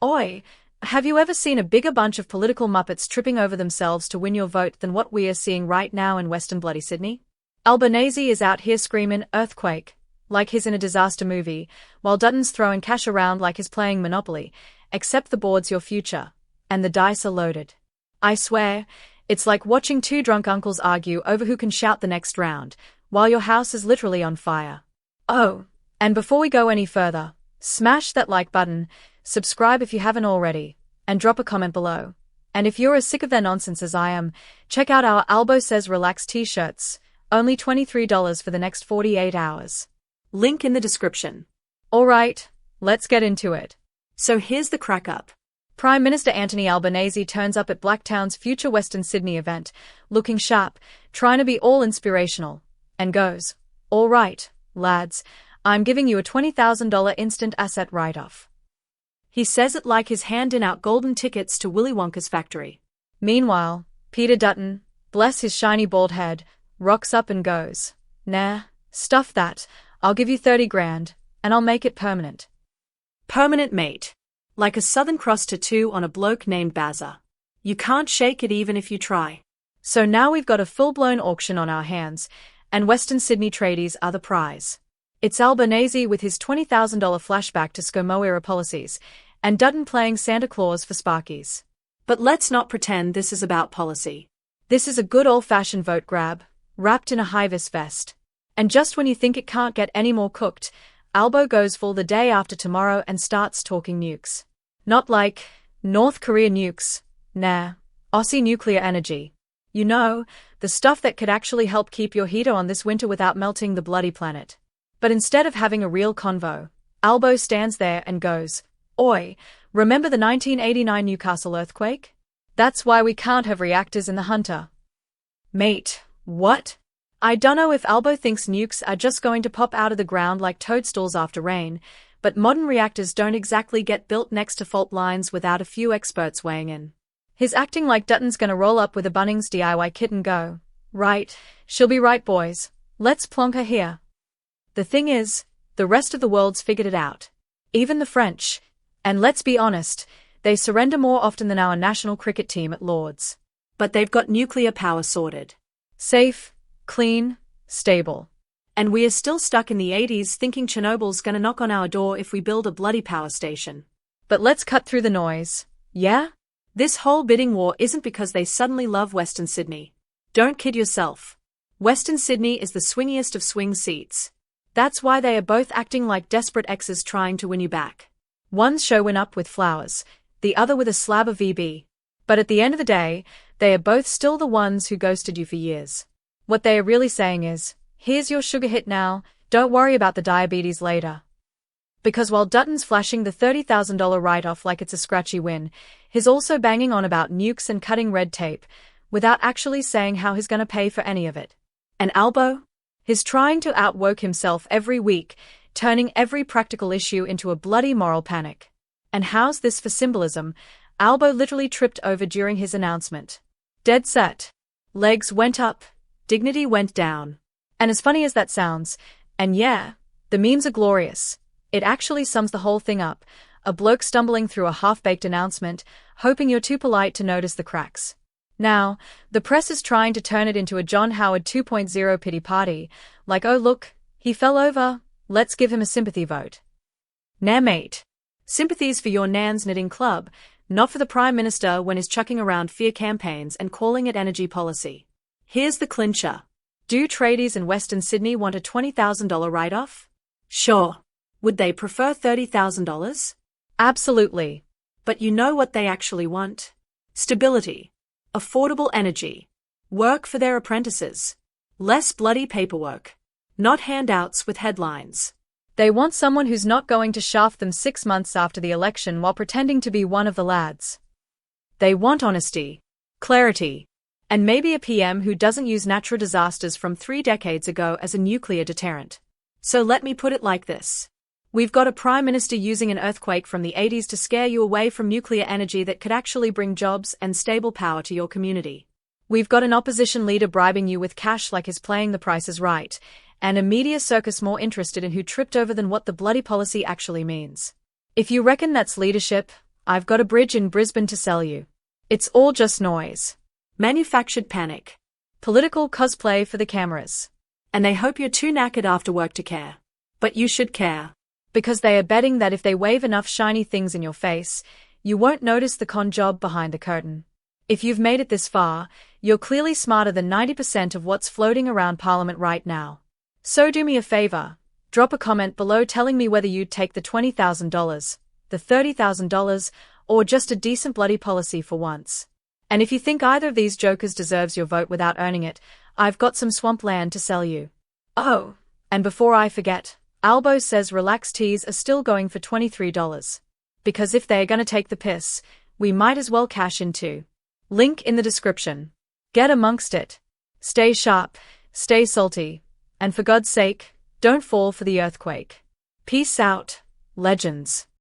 Oi, have you ever seen a bigger bunch of political muppets tripping over themselves to win your vote than what we are seeing right now in Western bloody Sydney? Albanese is out here screaming earthquake, like he's in a disaster movie, while Dutton's throwing cash around like he's playing Monopoly, except the board's your future, and the dice are loaded. I swear, it's like watching two drunk uncles argue over who can shout the next round, while your house is literally on fire. Oh, and before we go any further, smash that like button, subscribe if you haven't already, and drop a comment below. And if you're as sick of their nonsense as I am, check out our Albo Says Relax t-shirts, only $23 for the next 48 hours. Link in the description. Alright, let's get into it. So here's the crack up. Prime Minister Anthony Albanese turns up at Blacktown's Future Western Sydney event, looking sharp, trying to be all inspirational, and goes, "Alright, lads, I'm giving you a $20,000 instant asset write-off." He says it like he's handing out golden tickets to Willy Wonka's factory. Meanwhile, Peter Dutton, bless his shiny bald head, rocks up and goes, "Nah, stuff that, I'll give you 30 grand, and I'll make it permanent." Permanent, mate. Like a Southern Cross tattoo on a bloke named Bazza. You can't shake it even if you try. So now we've got a full-blown auction on our hands, and Western Sydney tradies are the prize. It's Albanese with his $20,000 flashback to ScoMo-era policies, and Dutton playing Santa Claus for Sparkies. But let's not pretend this is about policy. This is a good old-fashioned vote grab, wrapped in a high-vis vest. And just when you think it can't get any more cooked, Albo goes full the day after tomorrow and starts talking nukes. Not like North Korea nukes, nah, Aussie nuclear energy. You know, the stuff that could actually help keep your heater on this winter without melting the bloody planet. But instead of having a real convo, Albo stands there and goes, "Oi, remember the 1989 Newcastle earthquake? That's why we can't have reactors in the Hunter." Mate, what? I dunno if Albo thinks nukes are just going to pop out of the ground like toadstools after rain, but modern reactors don't exactly get built next to fault lines without a few experts weighing in. He's acting like Dutton's gonna roll up with a Bunnings DIY kit and go, "Right, she'll be right boys, let's plonk her here." The thing is, the rest of the world's figured it out. Even the French. And let's be honest, they surrender more often than our national cricket team at Lord's. But they've got nuclear power sorted. Safe, clean, stable. And we are still stuck in the 80s thinking Chernobyl's gonna knock on our door if we build a bloody power station. But let's cut through the noise, yeah? This whole bidding war isn't because they suddenly love Western Sydney. Don't kid yourself. Western Sydney is the swingiest of swing seats. That's why they are both acting like desperate exes trying to win you back. One's showing up with flowers, the other with a slab of VB. But at the end of the day, they are both still the ones who ghosted you for years. What they are really saying is, here's your sugar hit now, don't worry about the diabetes later. Because while Dutton's flashing the $30,000 write-off like it's a scratchy win, he's also banging on about nukes and cutting red tape, without actually saying how he's gonna pay for any of it. And Albo? He's trying to outwork himself every week, turning every practical issue into a bloody moral panic. And how's this for symbolism? Albo literally tripped over during his announcement. Dead set. Legs went up, dignity went down. And as funny as that sounds, and yeah, the memes are glorious, it actually sums the whole thing up, a bloke stumbling through a half-baked announcement, hoping you're too polite to notice the cracks. Now, the press is trying to turn it into a John Howard 2.0 pity party, like oh look, he fell over, let's give him a sympathy vote. Nah mate. Sympathies for your Nan's knitting club, not for the Prime Minister when he's chucking around fear campaigns and calling it energy policy. Here's the clincher. Do tradies in Western Sydney want a $20,000 write-off? Sure. Would they prefer $30,000? Absolutely. But you know what they actually want? Stability. Affordable energy. Work for their apprentices. Less bloody paperwork. Not handouts with headlines. They want someone who's not going to shaft them 6 months after the election while pretending to be one of the lads. They want honesty, clarity, and maybe a PM who doesn't use natural disasters from 3 decades ago as a nuclear deterrent. So let me put it like this. We've got a Prime Minister using an earthquake from the 80s to scare you away from nuclear energy that could actually bring jobs and stable power to your community. We've got an opposition leader bribing you with cash like he's playing The Price is Right, and a media circus more interested in who tripped over than what the bloody policy actually means. If you reckon that's leadership, I've got a bridge in Brisbane to sell you. It's all just noise. Manufactured panic. Political cosplay for the cameras. And they hope you're too knackered after work to care. But you should care. Because they are betting that if they wave enough shiny things in your face, you won't notice the con job behind the curtain. If you've made it this far, you're clearly smarter than 90% of what's floating around Parliament right now. So do me a favor. Drop a comment below telling me whether you'd take the $20,000, the $30,000, or just a decent bloody policy for once. And if you think either of these jokers deserves your vote without earning it, I've got some swampland to sell you. Oh, and before I forget, Albo says relax teas are still going for $23. Because if they're gonna take the piss, we might as well cash in too. Link in the description. Get amongst it. Stay sharp, stay salty, and for God's sake, don't fall for the earthquake. Peace out, legends.